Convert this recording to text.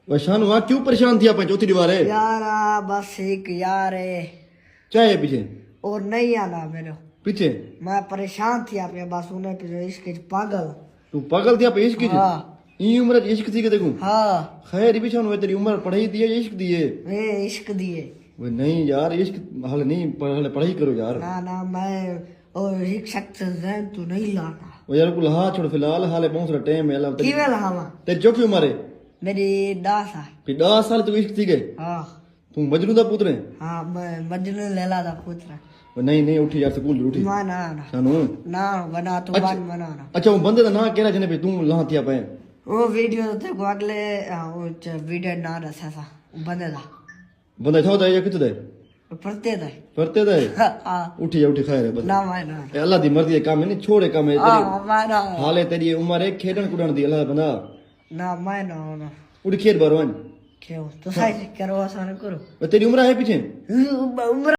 वशान वहाँ क्यों परेशान थी आप चौथी दीवार है यार बस एक यार है क्या है पीछे और नहीं आना मेरे पीछे मैं परेशाान थी आप बस उन्हें पे जो इश्क पागल तू पागल थी आप इश्क की हाँ ई उम्र इश्क थी के देखूं हाँ खैर भी शान तेरी उम्र पढ़ाई दी है इश्क दी है वे इश्क दिए वो नहीं यार इश्क हाल नहीं हाल पढ़ाई करो यार ना ना मैं और एक शख्स जहन तो नहीं लाना वो यार कुल हाँ छोड़ फिलहाल हाले पहुंच रहा टाइम है अल्लाह किवे लावा तेरी चौकी उम्र है मेरी 10 साल फिर 10 साल तू इश्क थी गए हाँ तू मजनू दा पुत्र है हाँ मैं मजनू लैला दा पुत्र वो नहीं नहीं उठी यार स्कूल उठी ना ना ना शानू ना बना तो अच्छा। बात बनाना अच्छा वो बंदे दा ना कह रहा जने पे तू लहां थिया पे वो वीडियो ते को अगले वो वीडियो ना रसा सा बंदे दा बंदा था या किथे दे पढ़ते दा करते दे हाँ उठी जा उठी खैर है बस ना मैं ना ए अल्लाह दी मर्जी है काम है नहीं छोड़े काम है तेरी हाँ मैं ना हाले तेरी उम्र है खेडन कुडन दी अल्लाह दा बंदा ना मैं ना ना उठी खेर बारवन क्यों तो साइज करो आसान करो तेरी उम्र है पीछे उम्र